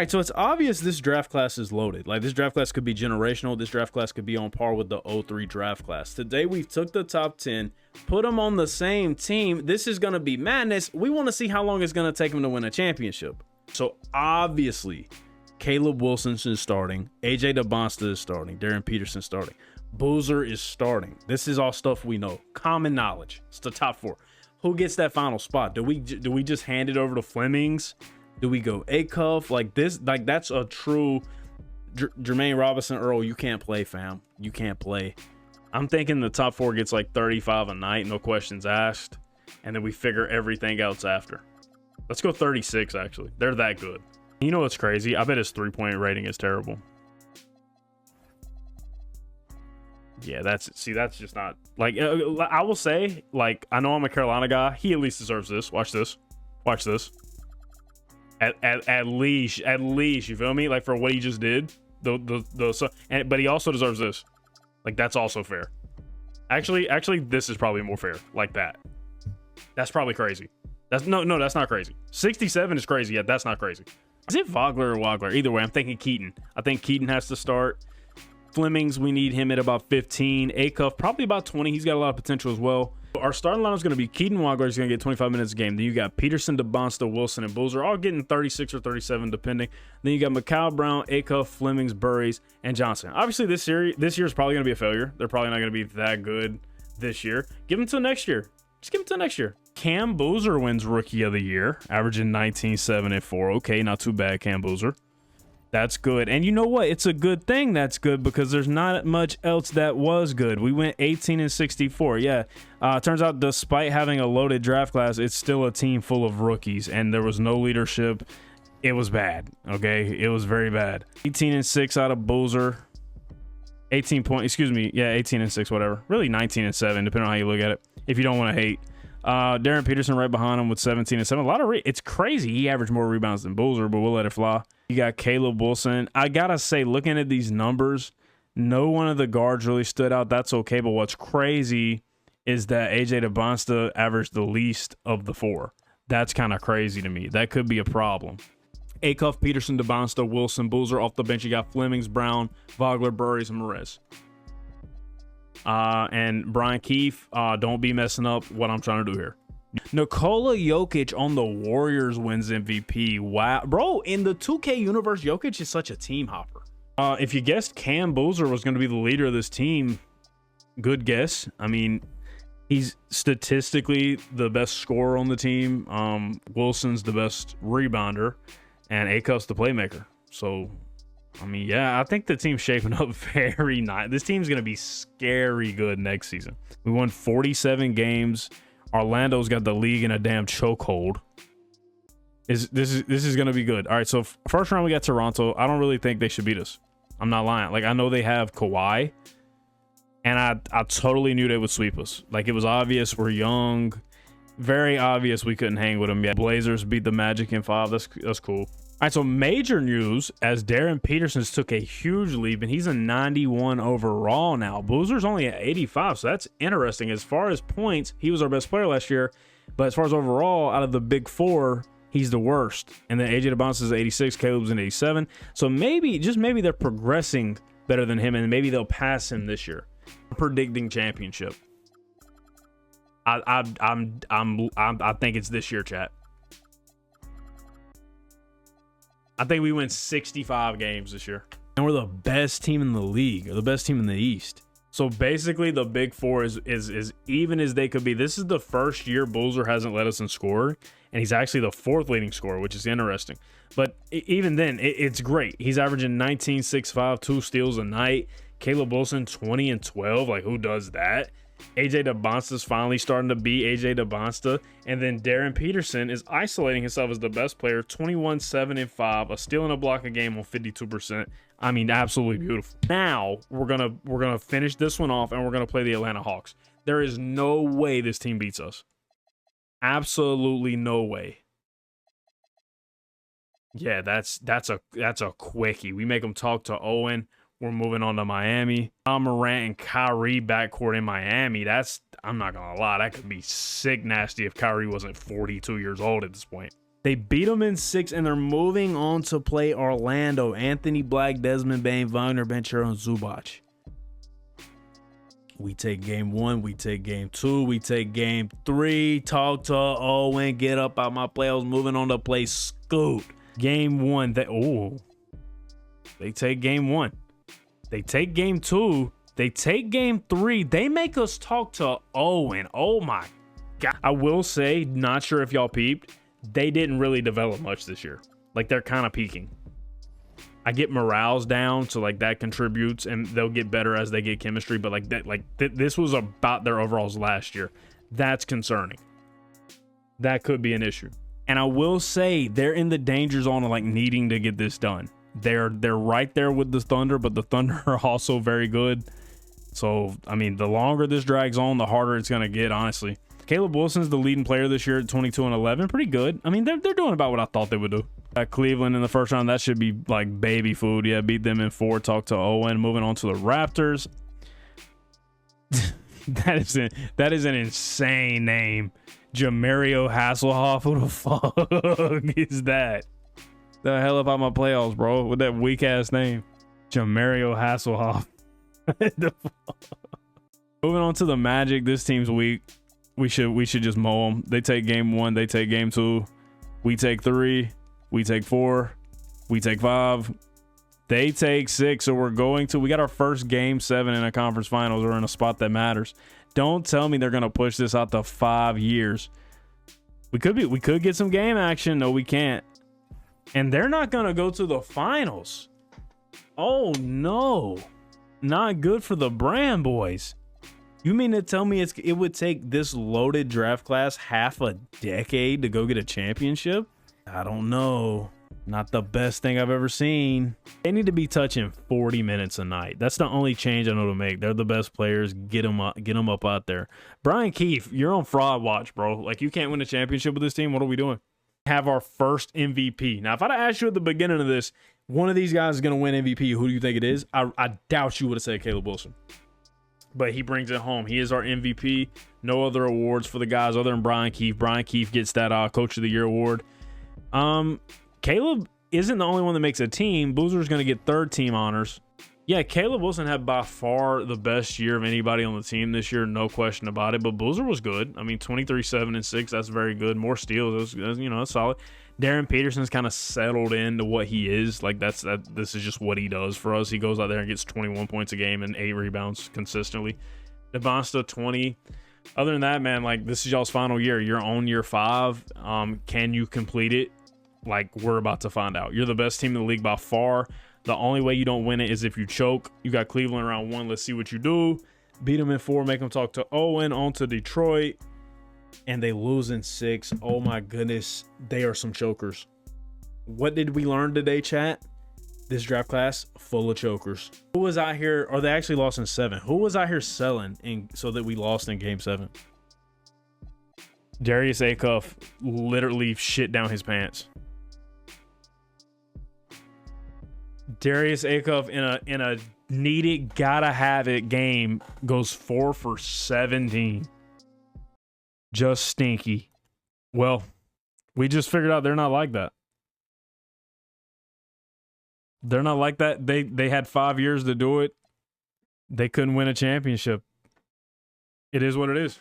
right, so it's obvious this draft class is loaded. Like, this draft class could be generational. This draft class could be on par with the 03 draft class. Today, we've took the top 10, put them on the same team. This is going to be madness. We want to see how long it's going to take them to win a championship. So, obviously, Caleb Wilson is starting. AJ DeBonsta is starting. Darren Peterson starting. Boozer is starting. This is all stuff we know. Common knowledge. It's the top 4. Who gets that final spot? Do we just hand it over to Flemings? Do we go Acuff? Like this, like that's a true Jermaine Robinson Earl. You can't play, fam. You can't play. I'm thinking the top 4 gets like 35 a night, no questions asked, and then we figure everything else after. Let's go 36. Actually, they're that good. You know what's crazy? I bet his 3-point rating is terrible. Yeah, that's just not like I will say. Like, I know I'm a Carolina guy. He at least deserves this. Watch this. Watch this. At least, you feel me? Like, for what he just did, but he also deserves this. Like, that's also fair. Actually, this is probably more fair. Like that. That's probably crazy. That's that's not crazy. 67 is crazy. Yeah, that's not crazy. Is it Vogler or Wagler? Either way, I'm thinking Keaton. I think Keaton has to start. Flemings, we need him at about 15. Acuff, probably about 20. He's got a lot of potential as well. Our starting lineup is going to be Keaton Wagler. He's going to get 25 minutes a game. Then you got Peterson, DeBonsta, Wilson, and Boozer, all getting 36 or 37, depending. Then you got McCall, Brown, Acuff, Flemings, Burries, and Johnson. Obviously, this year is probably going to be a failure. They're probably not going to be that good this year. Give them till next year. Just give them till next year. Cam Boozer wins Rookie of the Year, averaging 19, 7, and 4. Okay, not too bad, Cam Boozer. That's good. And you know what? It's a good thing that's good because there's not much else that was good. We went 18 and 64. Yeah. Turns out despite having a loaded draft class, it's still a team full of rookies and there was no leadership. It was bad. Okay. It was very bad. 18 and 6 out of Boozer. 18 and 6, whatever. Really 19 and 7, depending on how you look at it. If you don't want to hate. Darren Peterson right behind him with 17 and 7. A lot of it's crazy. He averaged more rebounds than Boozer, but we'll let it fly. You got Caleb Wilson. I gotta say, looking at these numbers, no one of the guards really stood out. That's okay, but what's crazy is that AJ DeBonsta averaged the least of the 4. That's kind of crazy to me. That could be a problem. Acuff, Peterson, DeBonsta, Wilson, Boozer. Off the bench, you got Flemings, Brown, Vogler, Burries, and Merez. And Brian Keefe, don't be messing up what I'm trying to do here. Nikola Jokic on the Warriors wins MVP. Wow. Bro, in the 2K universe, Jokic is such a team hopper. If you guessed Cam Boozer was going to be the leader of this team, good guess. I mean, he's statistically the best scorer on the team. Wilson's the best rebounder, and Acuff's the playmaker. So, I mean, yeah, I think the team's shaping up very nice. This team's going to be scary good next season. We won 47 games. Orlando's got the league in a damn chokehold. This is going to be good. All right, so first round we got Toronto. I don't really think they should beat us. I'm not lying. Like, I know they have Kawhi, and I totally knew they would sweep us. Like, it was obvious we're young. Very obvious we couldn't hang with them yet. Blazers beat the Magic in 5. That's cool. All right, so major news as Darren Peterson's took a huge leap, and he's a 91 overall now. Boozer's only at 85, so that's interesting. As far as points, he was our best player last year, but as far as overall, out of the big 4, he's the worst. And then AJ DeBonsta is 86, Caleb's an 87. So maybe, just maybe they're progressing better than him, and maybe they'll pass him this year. I'm predicting championship. I think it's this year, chat. I think we win 65 games this year. And we're the best team in the league, or the best team in the East. So basically the big 4 is even as they could be. This is the first year Boozer hasn't led us in score, and he's actually the 4th leading scorer, which is interesting. But even then, it's great. He's averaging 19, 6, 5, 2 steals a night. Caleb Wilson, 20 and 12. Like, who does that? AJ DeBonsta's finally starting to be AJ DeBonsta. And then Darren Peterson is isolating himself as the best player, 21, 7, and 5, a steal and a block a game on 52%. I mean, absolutely beautiful. Now we're gonna finish this one off, and we're gonna play the Atlanta Hawks. There is no way this team beats us. Absolutely no way. Yeah, that's a quickie. We make them talk to Owen. We're moving on to Miami. Morant and Kyrie backcourt in Miami. I'm not going to lie, that could be sick nasty if Kyrie wasn't 42 years old at this point. They beat them in 6, and they're moving on to play Orlando. Anthony Black, Desmond Bane, Wagner, Banchero, and Zubac. We take game 1. We take game 2. We take game 3. Talk to Owen. Get up out my playoffs. Moving on to play Scoot. Game 1. They take game 1. They take game 2. They take game 3. They make us talk to Owen. Oh my God. I will say, not sure if y'all peeped, they didn't really develop much this year. Like, they're kind of peaking. I get morale's down, so like that contributes, and they'll get better as they get chemistry. But like that, this was about their overalls last year. That's concerning. That could be an issue. And I will say they're in the danger zone of like needing to get this done. They're right there with the Thunder, but the Thunder are also very good. So I mean, the longer this drags on, the harder it's gonna get, honestly. Caleb Wilson's the leading player this year at 22 and 11. Pretty good. I mean, they're doing about what I thought they would do. At Cleveland in the first round, that should be like baby food. Yeah, beat them in 4. Talk to Owen. Moving on to the Raptors. that is an insane name. Jamario Hasselhoff. Who the fuck is that? The hell about my playoffs, bro, with that weak ass name. Jamario Hasselhoff. Moving on to the Magic. This team's weak. We should just mow them. They take game 1. They take game 2. We take 3. We take 4. We take 5. They take 6. So we got our first game 7 in a conference finals. We're in a spot that matters. Don't tell me they're gonna push this out to 5 years. We could get some game action. No, we can't. And they're not gonna go to the finals. Oh no, not good for the Brand boys. You mean to tell me it would take this loaded draft class half a decade to go get a championship? I don't know. Not the best thing I've ever seen. They need to be touching 40 minutes a night. That's the only change I know to make. They're the best players. Get them up out there. Brian Keefe, you're on fraud watch, bro. Like, you can't win a championship with this team. What are we doing? Have our first MVP. Now, if I'd asked you at the beginning of this, one of these guys is going to win MVP, who do you think it is? I doubt you would have said Caleb Wilson. But he brings it home. He is our MVP. No other awards for the guys other than Brian Keefe. Brian Keefe gets that Coach of the Year award. Caleb isn't the only one that makes a team. Boozer's going to get third team honors. Yeah, Caleb Wilson had by far the best year of anybody on the team this year, no question about it. But Boozer was good. I mean, 23, 7, and 6. That's very good. More steals. That's solid. Darren Peterson's kind of settled into what he is. Like, this is just what he does for us. He goes out there and gets 21 points a game and 8 rebounds consistently. Devonsta, 20. Other than that, man, like, this is y'all's final year. You're on year 5. Can you complete it? Like, we're about to find out. You're the best team in the league by far. The only way you don't win it is if you choke. You got Cleveland round 1. Let's see what you do. Beat them in 4. Make them talk to Owen. On to Detroit. And they lose in 6. Oh my goodness. They are some chokers. What did we learn today, chat? This draft class, full of chokers. Who was out here, or they actually lost in 7. Who was out here selling so that we lost in game 7? Darius Acuff literally shit down his pants. Darius Acuff in a needed, gotta have it game goes 4 for 17. Just stinky. Well, we just figured out they're not like that. They're not like that. They had 5 years to do it. They couldn't win a championship. It is what it is.